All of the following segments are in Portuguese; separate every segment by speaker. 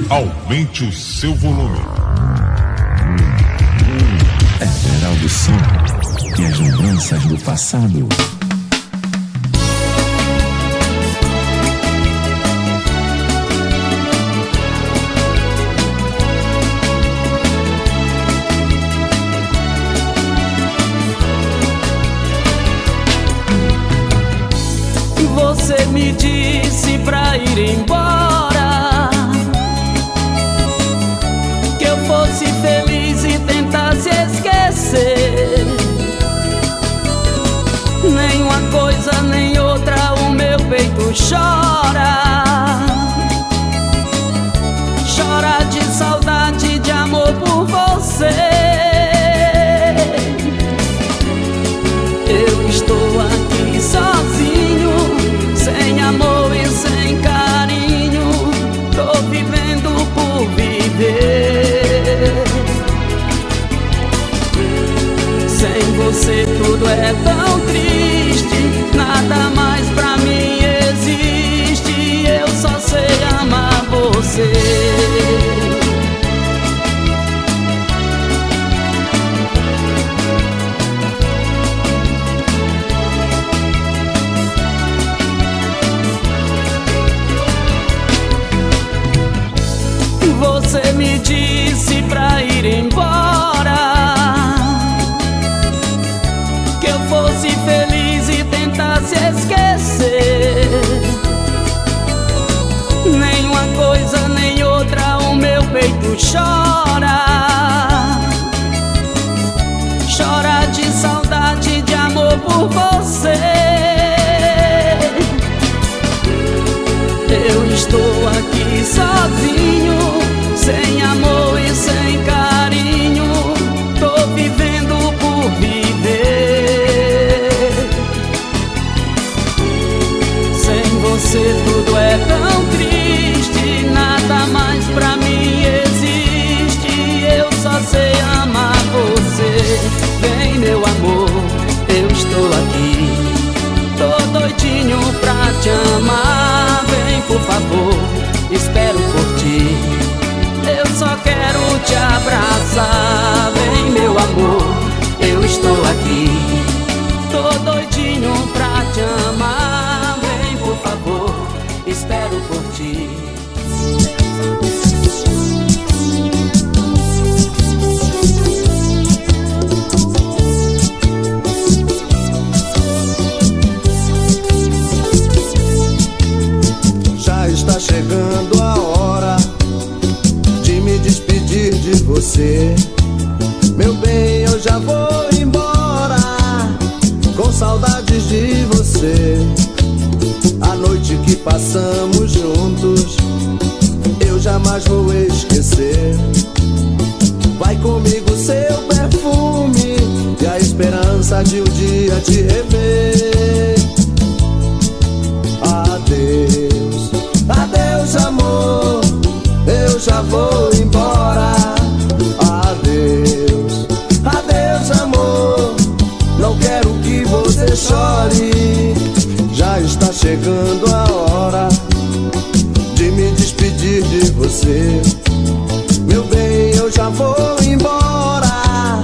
Speaker 1: Aumente o seu volume.
Speaker 2: É Geraldo Som e as lembranças do passado.
Speaker 3: Você me disse pra ir embora, que eu fosse feliz e tentasse esquecer. Nenhuma coisa nem outra o meu peito chora. Chora de saudade, de amor por você. Eu estou aqui sozinho, sem amor e sem carinho. Tô vivendo por viver. Sem você tudo é tão triste, nada mais pra mim existe. Eu só sei amar você. Você me disse pra ir embora, que eu fosse feliz e tentasse esquecer. Nenhuma coisa nem outra o meu peito chora. Chora de saudade, de amor por você. Eu estou aqui sozinho, sem amor e sem carinho. Tô vivendo por viver. Sem você tudo é tão triste, nada mais pra mim existe. Eu só sei amar você. Vem meu amor, eu estou aqui, tô doidinho pra te amar. Vem por favor, espero por ti. Eu só quero te abraçar. Vem meu amor, eu estou aqui, tô doidinho pra te amar. Vem por favor, espero por ti.
Speaker 4: Já está chegando a hora de me despedir de você. Meu bem, eu já vou embora, com saudades de você. A noite que passamos juntos eu jamais vou esquecer. Vai comigo seu perfume e a esperança de um dia te rever. Adeus, adeus amor, eu já vou embora. Adeus, adeus amor, não quero que você chore. Já está chegando a hora de me despedir de você. Meu bem, eu já vou embora,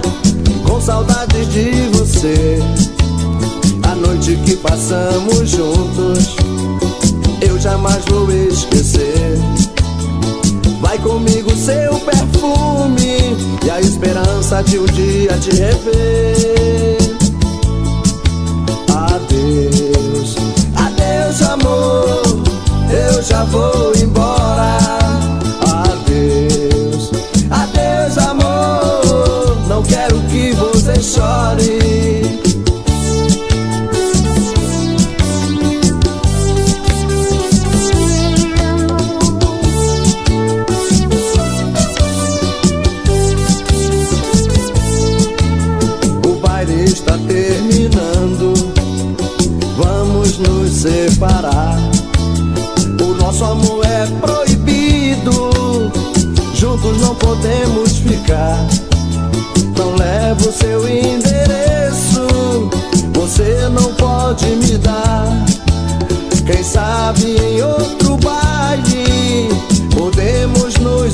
Speaker 4: com saudades de você. A noite que passamos juntos eu jamais vou esquecer. Vai comigo seu perfume e a esperança de um dia te rever. Adeus, adeus amor, eu já vou embora. Adeus, adeus amor, não quero que você chore. Está terminando, vamos nos separar. O nosso amor é proibido, juntos não podemos ficar. Não levo seu endereço, você não pode me dar. Quem sabe em outro baile podemos nos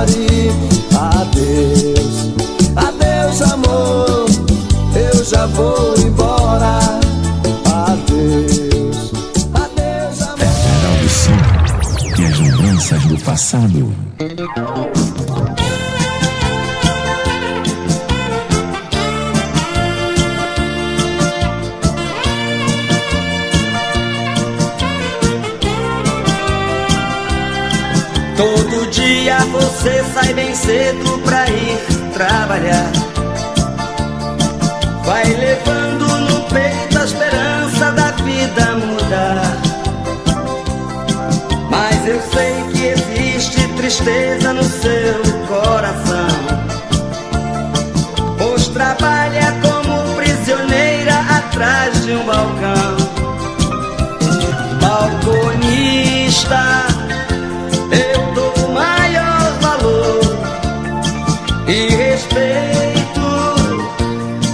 Speaker 4: chore. Adeus, adeus amor, eu já vou embora. Adeus, adeus amor.
Speaker 2: Terminal do som e as lembranças do passado.
Speaker 3: Todo dia você sai bem cedo pra ir trabalhar. Vai levando no peito a esperança da vida mudar. Mas eu sei que existe tristeza no seu coração, pois trabalha como prisioneira atrás de um balcão. Balconista, eu dou o maior valor e respeito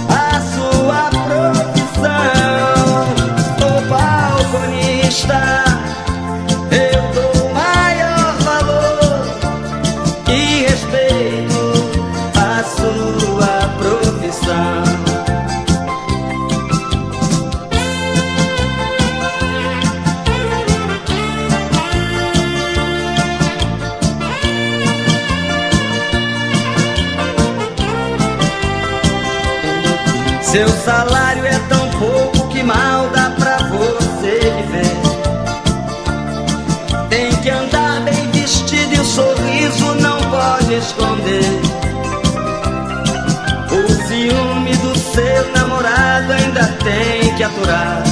Speaker 3: a sua profissão. Sou balconista, eu dou o maior valor e respeito a sua profissão. Seu salário é tão pouco que mal dá pra você viver. Tem que andar bem vestido e o sorriso não pode esconder. O ciúme do seu namorado ainda tem que aturar.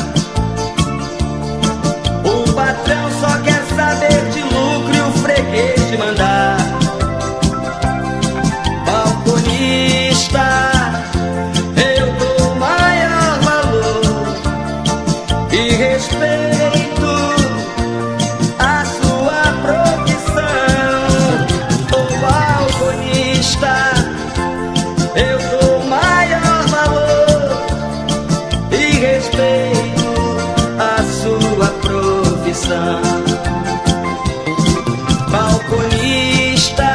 Speaker 3: O patrão só quer saber de lucro e o freguês de mandar. Balconista, e respeito a sua profissão. O balconista, eu dou o maior valor e respeito a sua profissão. Balconista,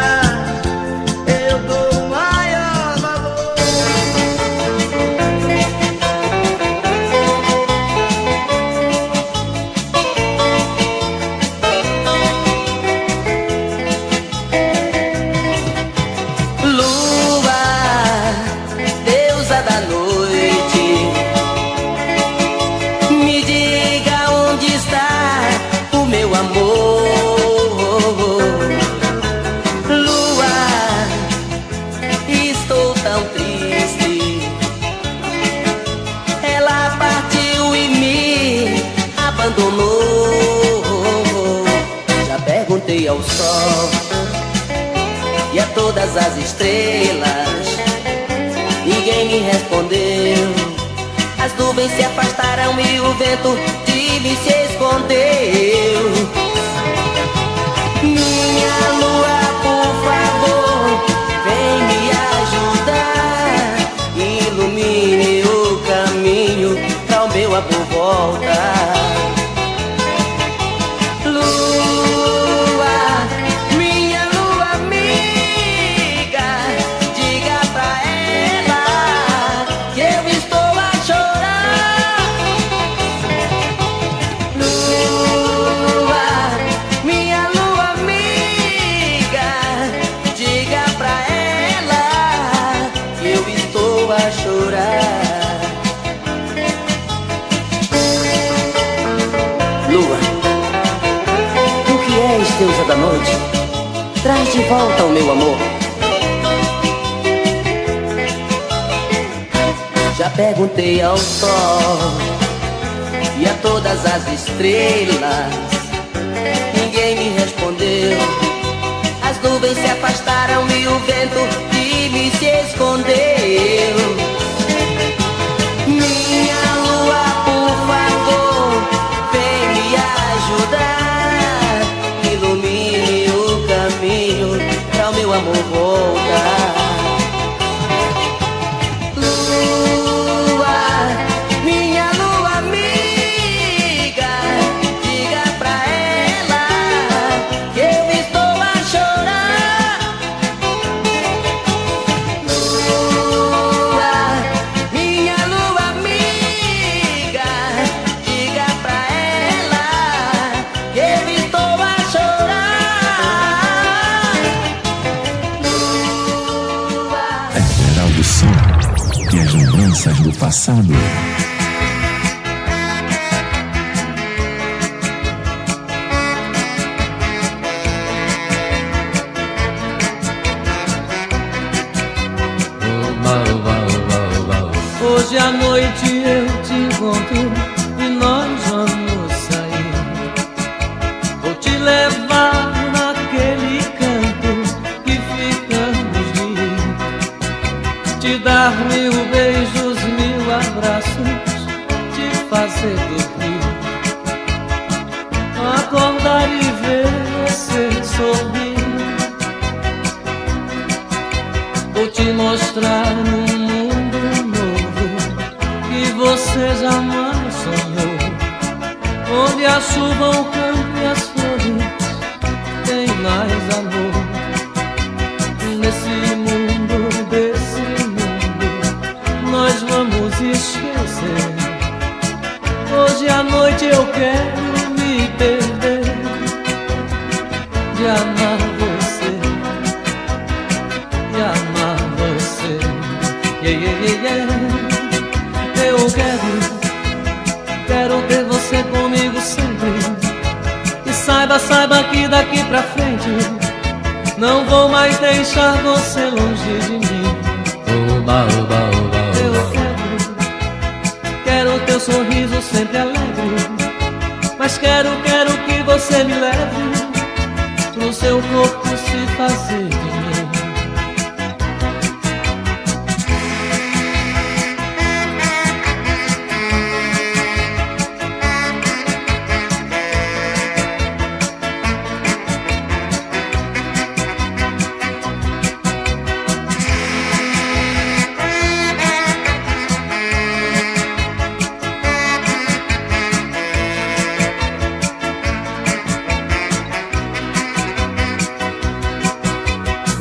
Speaker 3: eu dou o maior valor. Já perguntei ao sol e a todas as estrelas, ninguém me respondeu. As nuvens se afastaram e o vento de mim se escondeu. Minha lua, por favor, vem me ajudar. Ilumine o caminho pra o meu amor voltar. Deusa da noite, traz de volta o meu amor. Já perguntei ao sol e a todas as estrelas, ninguém me respondeu. As nuvens se afastaram e o vento de mim se escondeu. Minha lua, por favor, vem me ajudar. Ilumine o caminho pra o meu amor voltar. Lua, minha lua amiga, diga pra ela que eu estou a chorar.
Speaker 2: lembranças do passado.
Speaker 3: Hoje à noite eu te encontro e nós vamos sair. Vou te levar naquele canto que ficamos de ir. Te dar 1000 beijos, 1000 abraços, te fazer dormir. Acordar e ver você sorrir. Vou te mostrar um mundo que você jamais sonhou, onde a chuva, o campo e as flores tem mais amor. Nesse mundo, desse mundo, nós vamos esquecer. Hoje à noite eu quero me perder, de amar você, de amar você. Yeah, yeah, yeah, yeah. Eu quero ter você comigo sempre. E saiba que daqui pra frente não vou mais deixar você longe de mim. Oba, oba, oba, oba. Eu quero teu sorriso sempre alegre, mas quero que você me leve pro seu corpo se fazer de mim.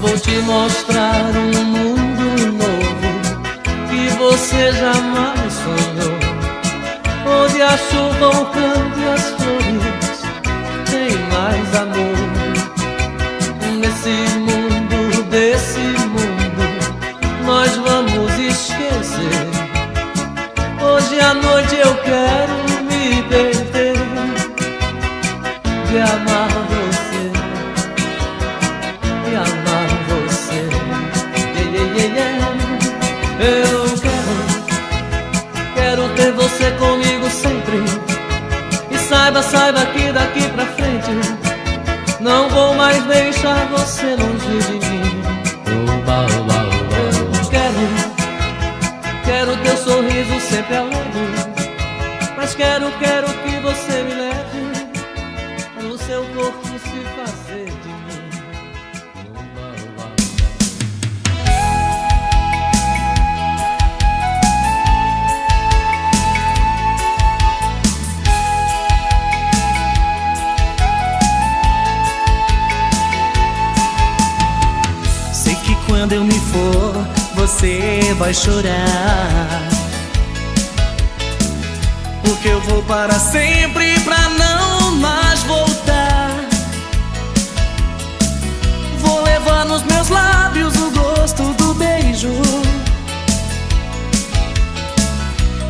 Speaker 3: Vou te mostrar um mundo novo que você jamais sonhou, onde a chuva, o campo e as flores tem mais amor. Nesse mundo, desse mundo, nós vamos esquecer. Hoje à noite eu quero me perder, de amar você, de amar você. Yeah, yeah, yeah, yeah. Eu quero ter você comigo sempre. E saiba que daqui pra frente não vou mais deixar você longe de mim. Oba, oba, oba. Eu quero teu sorriso sempre alegre, mas quero que você me leve no seu corpo se fazer de mim.
Speaker 5: Sei que quando eu me for, você vai chorar, porque eu vou para sempre pra não mais voltar. Vou levar nos meus lábios o gosto do beijo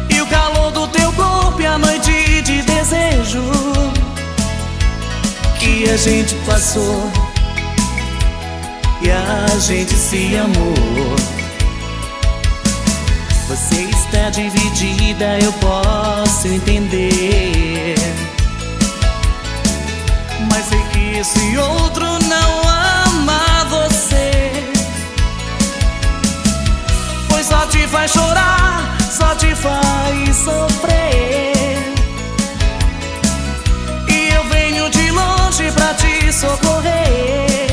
Speaker 5: e o calor do teu corpo e a noite de desejo que a gente passou e a gente se amou. Você está dividida, eu posso entender, mas sei que esse outro não ama você, pois só te faz chorar, só te faz sofrer. E eu venho de longe pra te socorrer.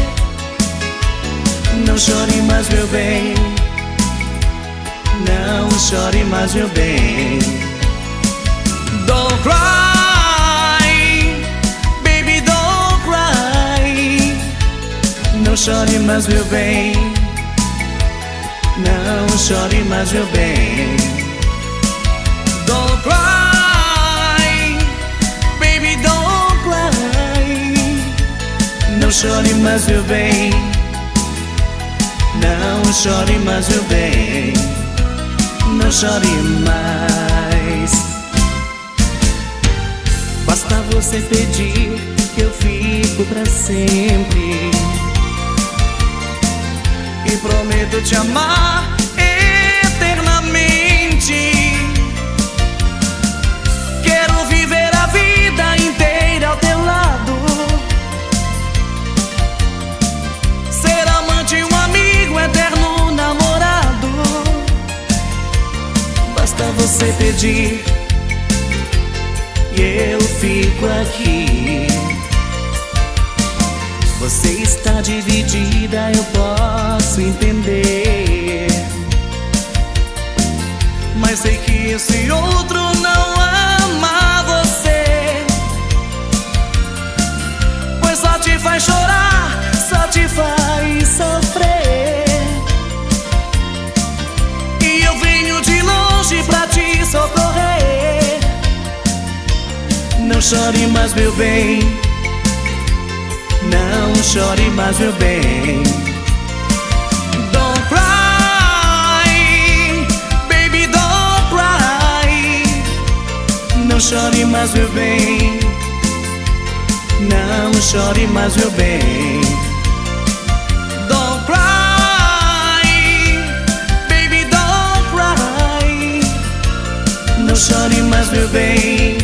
Speaker 5: Não chore mais, meu bem, não chore mais, meu bem. Don't cry, baby, don't cry. Não chore mais, meu bem, não chore mais, meu bem. Don't cry, baby, don't cry. Não chore mais, meu bem, não chore mais, meu bem. não chore mais. Basta você pedir que eu fico pra sempre, e prometo te amar eternamente. Quero viver a vida inteira ao teu lado, ser amante, um amigo, eterno namorado. Basta você pedir e eu fico aqui. Você está dividida, eu posso entender, mas sei que esse outro não ama você, pois só te faz chorar, só te faz sofrer. E eu venho de longe pra te socorrer. Não chore mais, meu bem, não chore mais, meu bem. Don't cry, baby, don't cry. Não chore mais, meu bem, não chore mais, meu bem. Don't cry, baby, don't cry. Não chore mais, meu bem,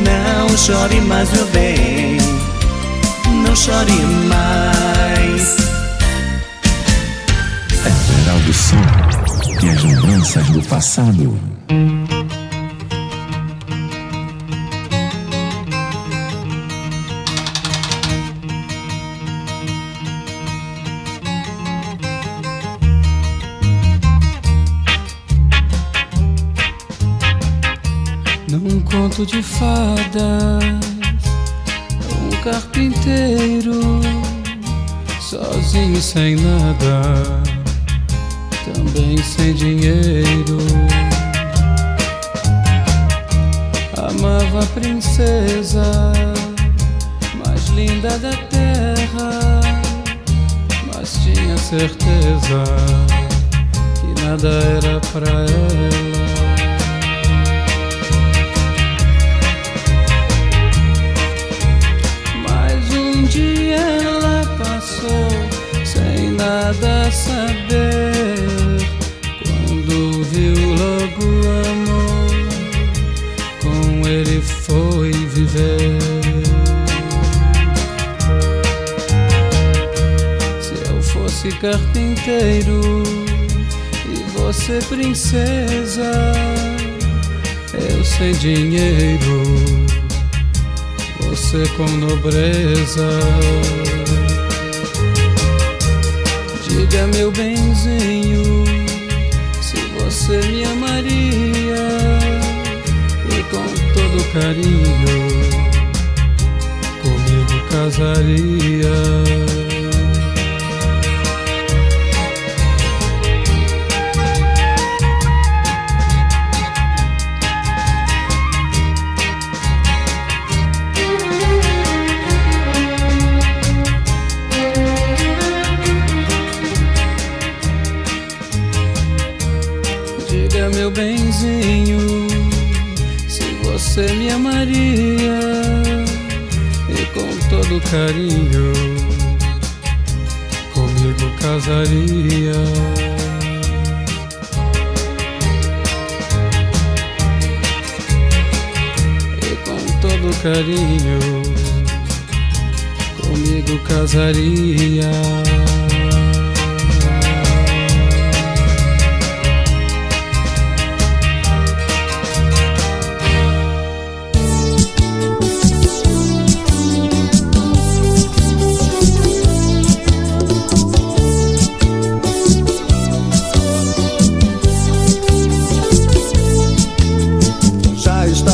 Speaker 5: não chore mais, meu bem. Não chore mais.
Speaker 2: É verão do som e as lembranças do passado.
Speaker 3: Num conto de fadas, um carpinteiro, sozinho sem nada, também sem dinheiro, amava a princesa mais linda da terra, mas tinha certeza que nada era pra ela. Um dia ela passou sem nada saber, quando viu logo o amor, com ele foi viver. Se eu fosse carpinteiro e você princesa, eu sem dinheiro, você com nobreza. Diga, meu benzinho, se você me amaria, e com todo carinho comigo casaria. Meu benzinho, se você me amaria, e com todo carinho comigo casaria. E com todo carinho comigo casaria.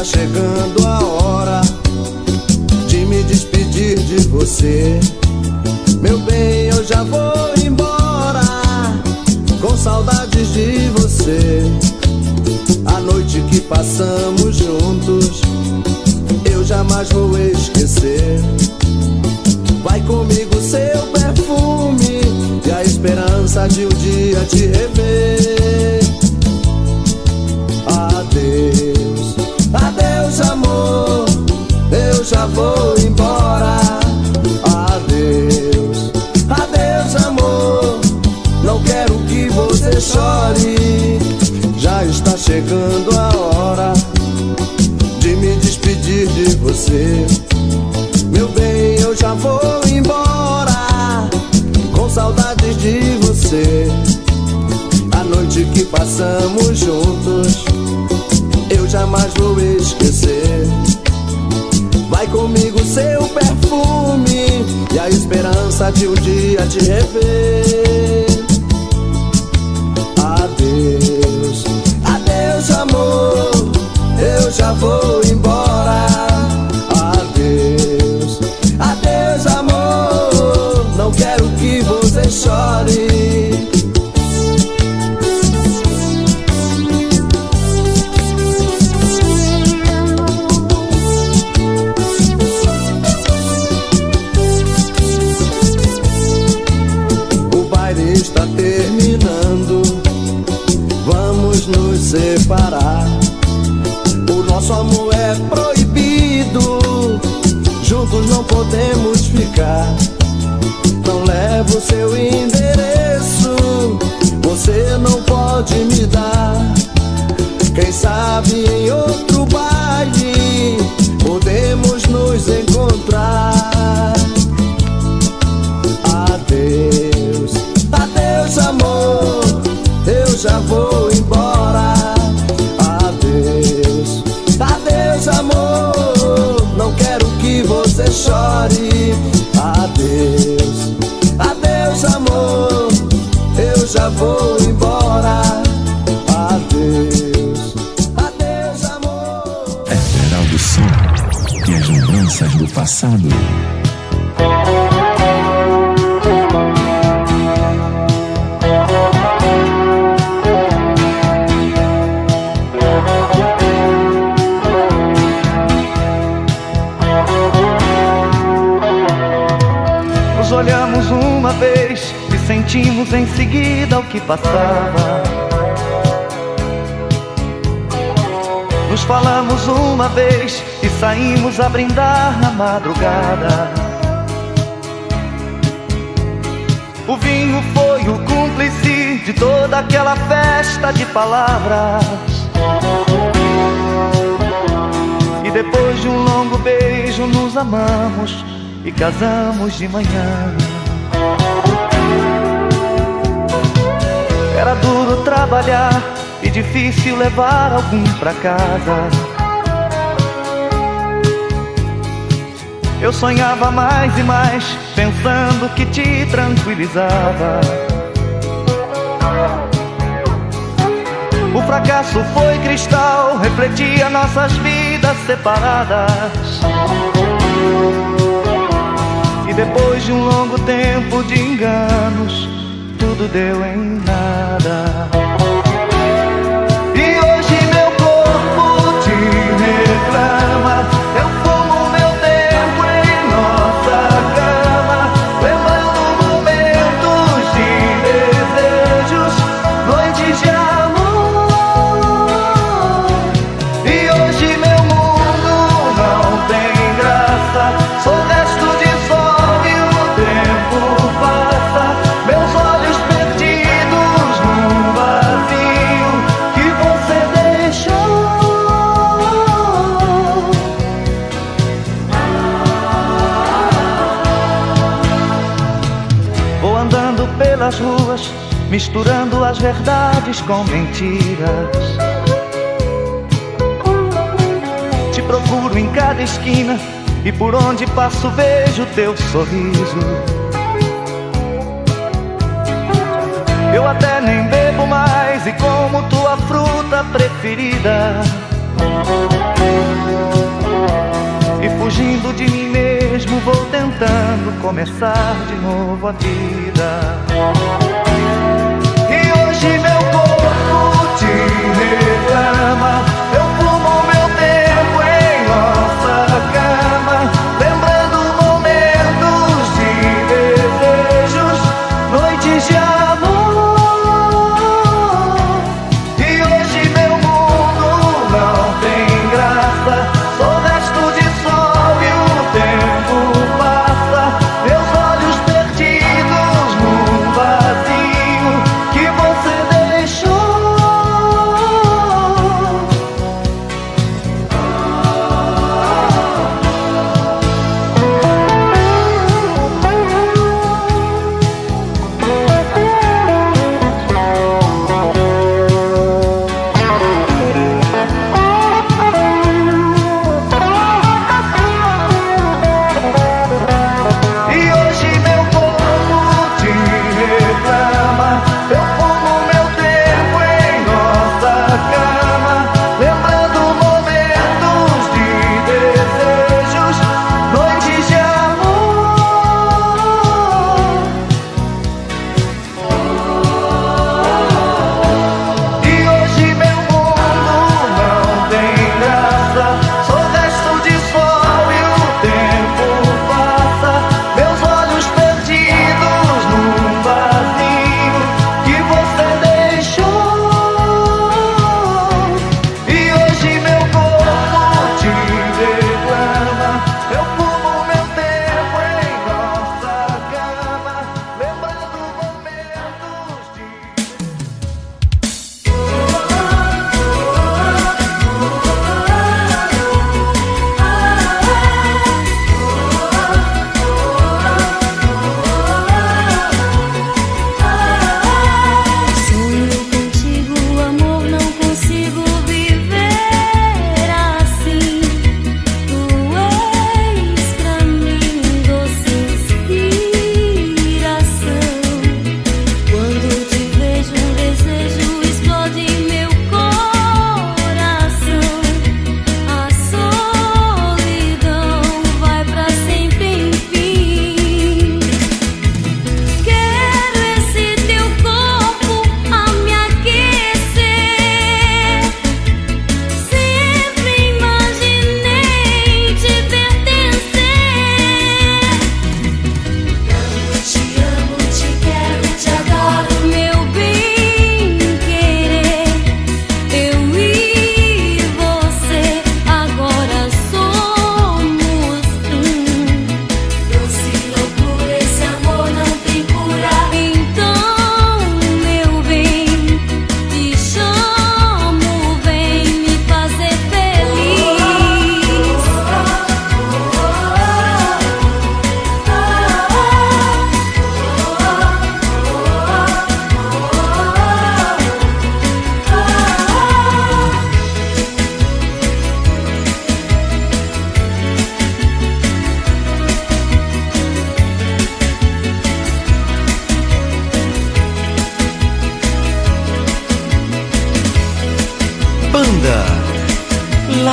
Speaker 4: Chegando a hora de me despedir de você. Meu bem, eu já vou embora, com saudades de você. A noite que passamos juntos eu jamais vou esquecer. Vai comigo seu perfume e a esperança de um dia te rever. esperança de um dia te rever. Adeus, adeus amor, eu já vou embora. Adeus, adeus amor, não quero que você chore. Está terminando, vamos nos separar. O nosso amor é proibido, juntos não podemos ficar. Não levo seu endereço, você não pode me dar. Quem sabe em outro baile podemos nos encontrar. Adeus, adeus amor, eu já vou embora. Adeus, adeus amor, não quero que você chore. Adeus, adeus amor, eu já vou embora. Adeus, adeus amor.
Speaker 2: É verão do som e as lembranças do passado.
Speaker 6: Olhamos uma vez e sentimos em seguida o que passava. Nos falamos uma vez e saímos a brindar na madrugada. O vinho foi o cúmplice de toda aquela festa de palavras. E depois de um longo beijo nos amamos e casamos de manhã. Era duro trabalhar e difícil levar alguém pra casa. Eu sonhava mais e mais, pensando que te tranquilizava. O fracasso foi cristal, refletia nossas vidas separadas. E depois de um longo tempo de enganos, tudo deu em nada. E hoje meu corpo te reclama, eu fumo meu tempo em nossa cama, lembrando momentos de desejos, noites de amor. E hoje meu mundo não tem graça, sou resto de pelas ruas, misturando as verdades com mentiras. Te procuro em cada esquina e por onde passo vejo teu sorriso. Eu até nem bebo mais e como tua fruta preferida. E fugindo de mim mesmo vou tentando começar de novo a vida. E hoje meu corpo te reclama, eu fumo meu tempo em nossa cama, lembrando momentos de desejos, noites de amor. E hoje meu mundo não tem graça, sou resto de sol e o tempo passa, meus olhos perdidos no vazio.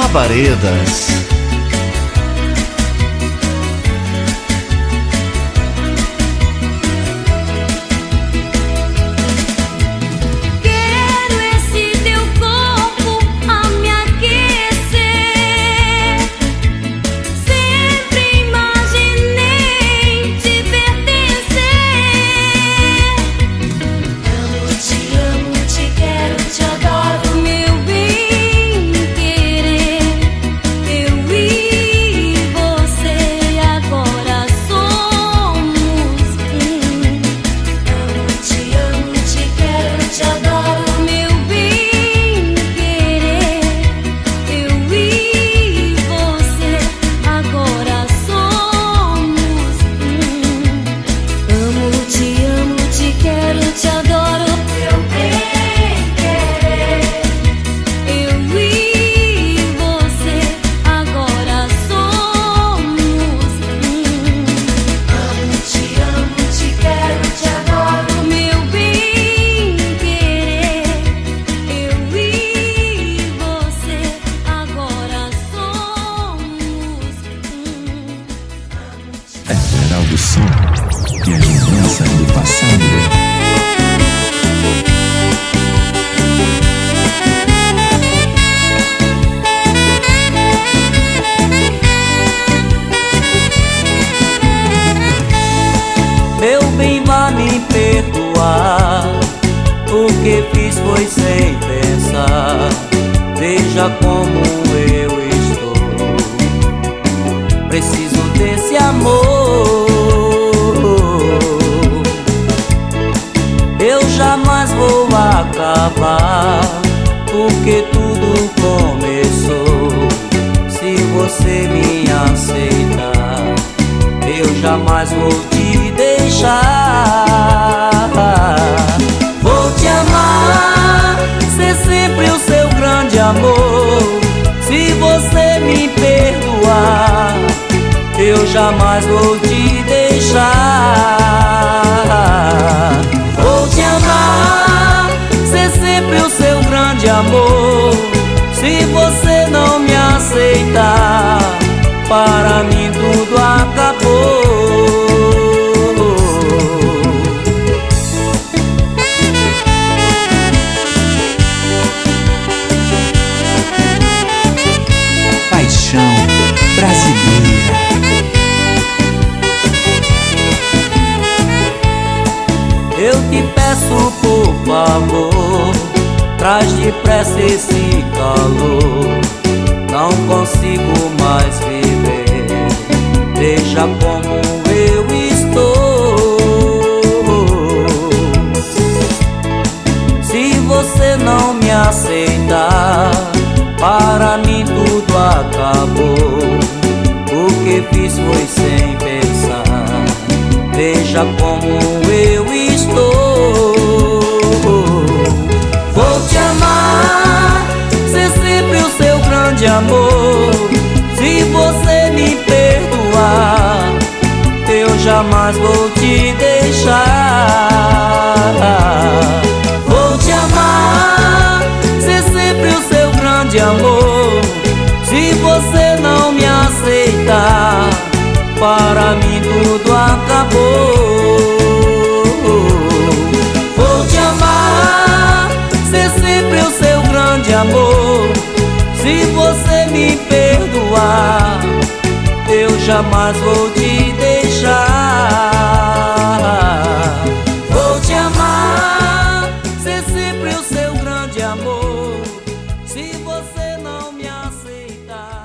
Speaker 7: Labaredas.
Speaker 2: E as lembranças do passado.
Speaker 3: Meu bem, vá me perdoar. O que fiz foi sem pensar. Veja como eu estou. Preciso desse amor. Eu jamais vou acabar, porque tudo começou. Se você me aceitar, eu jamais vou te deixar. Vou te amar, ser sempre o seu grande amor. Se você me perdoar, eu jamais vou te deixar. Vou te amar, ser sempre o seu grande amor. Se você não me aceitar, para mim tudo acabou.
Speaker 2: Paixão brasileira.
Speaker 3: Eu te peço, por favor, traz depressa esse calor. Não consigo mais viver, veja como eu estou. Se você não me aceitar, para mim tudo acabou. O que fiz foi sem pensar, veja como eu estou. Vou te amar, ser sempre o seu grande amor. Se você me perdoar, eu jamais vou te deixar. Vou te amar, ser sempre o seu grande amor. Se você não me aceitar, para mim tudo acabou. Vou te amar, ser sempre o seu grande amor. Se você me perdoar, eu jamais vou te deixar. Vou te amar, ser sempre o seu grande amor. Se você não me aceitar.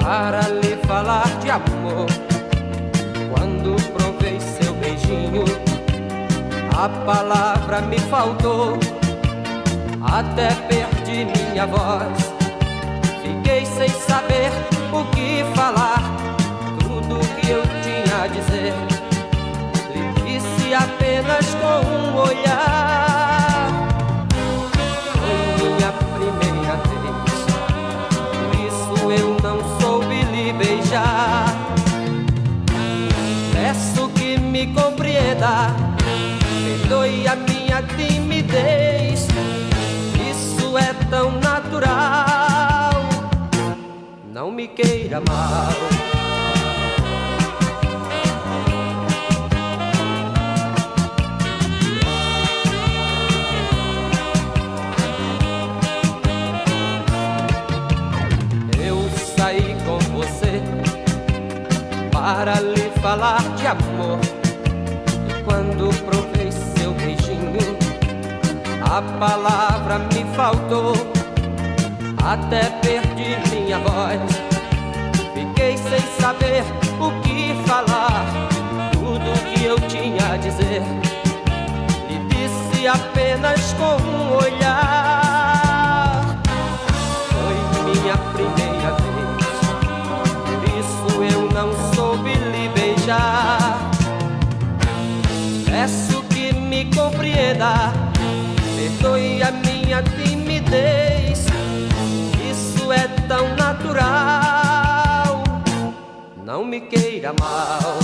Speaker 8: Para lhe falar de amor, quando provei seu beijinho, a palavra me faltou, até perdi minha voz. Fiquei sem saber o que falar, tudo que eu tinha a dizer lhe disse apenas com um olhar. beijar. Peço que me compreenda, perdoe a minha timidez. Isso é tão natural, não me queira mal. Para lhe falar de amor, e quando provei seu beijinho, a palavra me faltou, até perdi minha voz. Fiquei sem saber o que falar, tudo que eu tinha a dizer lhe disse apenas com um olhar. Foi minha primeira vez, por isso eu não soube lhe beijar. Peço que me compreenda, perdoe a minha timidez. Isso é tão natural, não me queira mal.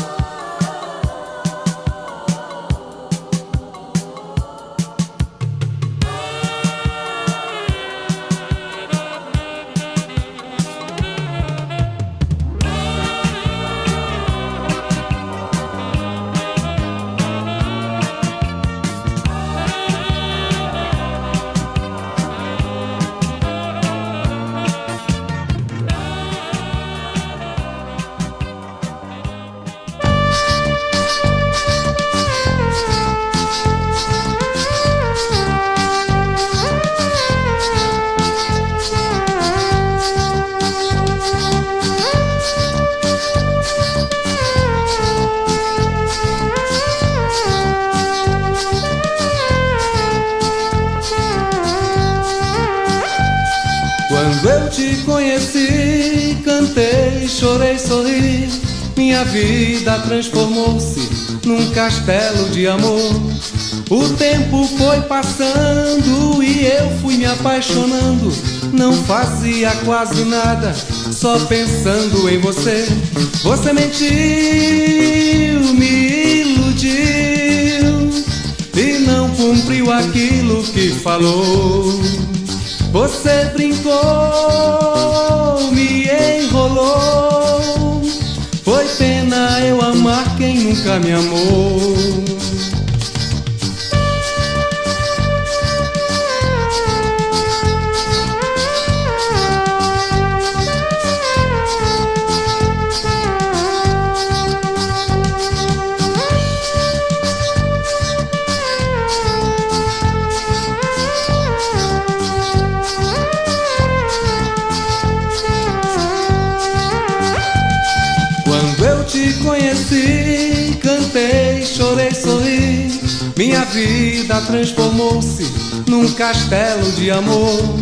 Speaker 7: Quando eu te conheci, cantei, chorei, sorri. Minha vida transformou-se num castelo de amor. O tempo foi passando e eu fui me apaixonando. Não fazia quase nada, só pensando em você. Você mentiu, me iludiu e não cumpriu aquilo que falou. Você brincou, me enrolou. Foi pena eu amar quem nunca me amou. Quando eu te conheci, cantei, chorei, sorri. Minha vida transformou-se num castelo de amor.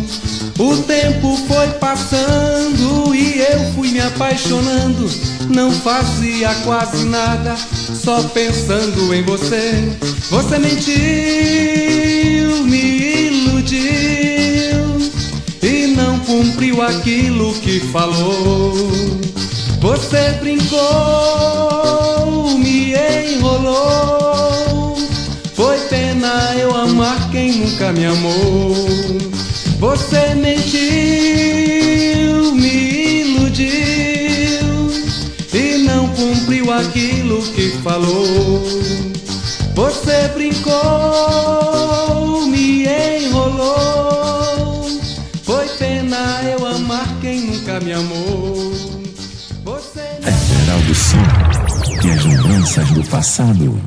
Speaker 7: O tempo foi passando e eu fui me apaixonando. Não fazia quase nada, só pensando em você. Você mentiu, me iludiu e não cumpriu aquilo que falou. Você brincou, me enrolou. Foi pena eu amar quem nunca me amou. Você mentiu, me iludiu e não cumpriu aquilo que falou. Você brincou, me enrolou. Foi pena eu amar quem nunca me amou.
Speaker 2: É Geraldo Som e as lembranças do passado.